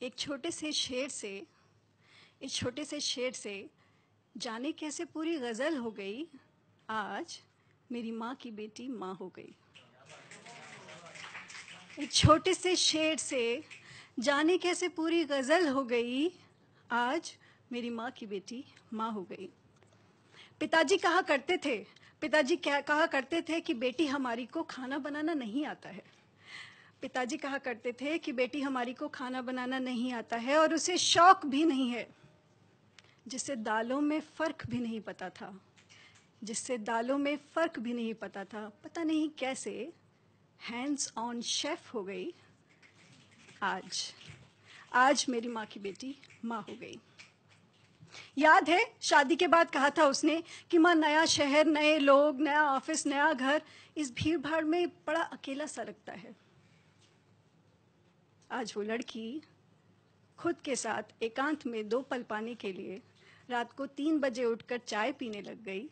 एक छोटे से शेर से इस छोटे से शेर से जाने कैसे पूरी गज़ल हो गई। आज मेरी माँ की बेटी माँ हो गई। एक छोटे से शेर से जाने कैसे पूरी गज़ल हो गई। आज मेरी माँ की बेटी माँ हो गई। पिताजी कहा करते थे कि बेटी हमारी को खाना बनाना नहीं आता है। पिताजी कहा करते थे कि बेटी हमारी को खाना बनाना नहीं आता है और उसे शौक भी नहीं है। जिससे दालों में फ़र्क भी नहीं पता था, पता नहीं कैसे हैंड्स ऑन शेफ हो गई। आज मेरी माँ की बेटी माँ हो गई। याद है शादी के बाद कहा था उसने कि माँ नया शहर, नए लोग, नया ऑफिस, नया घर, इस भीड़ भाड़ में बड़ा अकेला सा लगता है। आज वो लड़की खुद के साथ एकांत में 2 पल पाने के लिए रात को 3 बजे उठकर चाय पीने लग गई।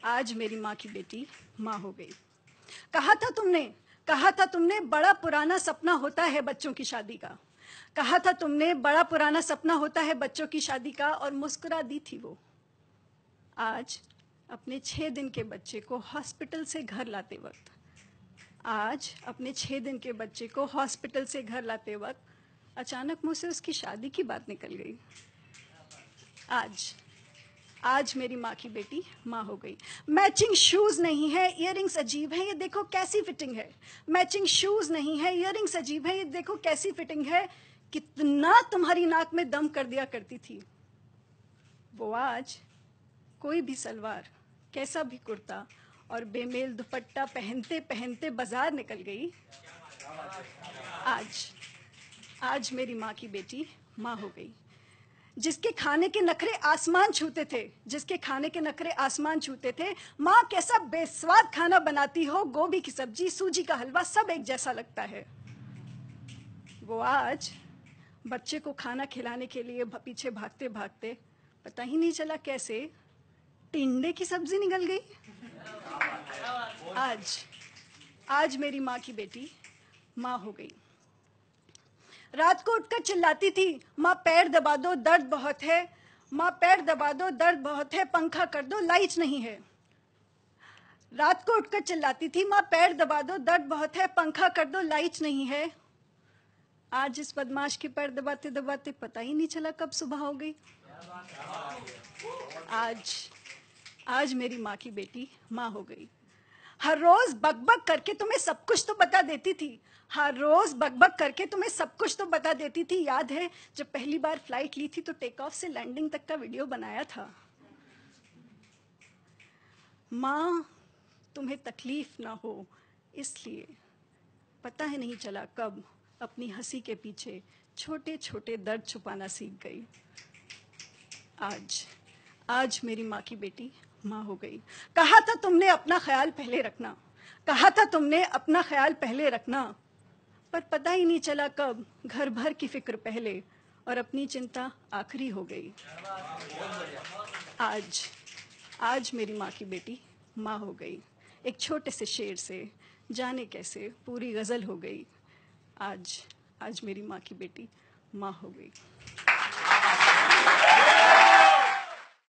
आज मेरी माँ की बेटी माँ हो गई। कहा था तुमने बड़ा पुराना सपना होता है बच्चों की शादी का। कहा था तुमने बड़ा पुराना सपना होता है बच्चों की शादी का, और मुस्कुरा दी थी वो। आज अपने 6 दिन के बच्चे को हॉस्पिटल से घर लाते वक्त अचानक मुझ से उसकी शादी की बात निकल गई। आज मेरी माँ की बेटी माँ हो गई। मैचिंग शूज नहीं है, इयररिंग्स अजीब है, ये देखो कैसी फिटिंग है। मैचिंग शूज नहीं है, इयररिंग्स अजीब है, ये देखो कैसी फिटिंग है। कितना तुम्हारी नाक में दम कर दिया करती थी वो। आज कोई भी सलवार, कैसा भी कुर्ता और बेमेल दुपट्टा पहनते पहनते बाजार निकल गई। आज मेरी माँ की बेटी माँ हो गई। जिसके खाने के नखरे आसमान छूते थे, माँ कैसा बेस्वाद खाना बनाती हो, गोभी की सब्जी, सूजी का हलवा, सब एक जैसा लगता है। वो आज बच्चे को खाना खिलाने के लिए पीछे भागते भागते पता ही नहीं चला कैसे टिंडे की सब्जी निकल गई। आज मेरी माँ की बेटी माँ हो गई। रात को उठकर चिल्लाती थी, माँ पैर दबा दो दर्द बहुत है, पंखा कर दो लाइट नहीं है। रात को उठकर चिल्लाती थी, माँ पैर दबा दो दर्द बहुत है, पंखा कर दो लाइट नहीं है। आज इस बदमाश के पैर दबाते दबाते पता ही नहीं चला कब सुबह हो गई। आज मेरी माँ की बेटी माँ हो गई। हर रोज बकबक करके तुम्हें सब कुछ तो बता देती थी। याद है जब पहली बार फ्लाइट ली थी तो टेक ऑफ से लैंडिंग तक का वीडियो बनाया था। माँ तुम्हें तकलीफ ना हो इसलिए पता ही नहीं चला कब अपनी हंसी के पीछे छोटे छोटे दर्द छुपाना सीख गई। आज मेरी माँ की बेटी माँ हो गई। कहा था तुमने अपना ख्याल पहले रखना, पर पता ही नहीं चला कब घर भर की फिक्र पहले और अपनी चिंता आखिरी हो गई। आज मेरी माँ की बेटी माँ हो गई। एक छोटे से शेर से जाने कैसे पूरी गज़ल हो गई। आज मेरी माँ की बेटी माँ हो गई।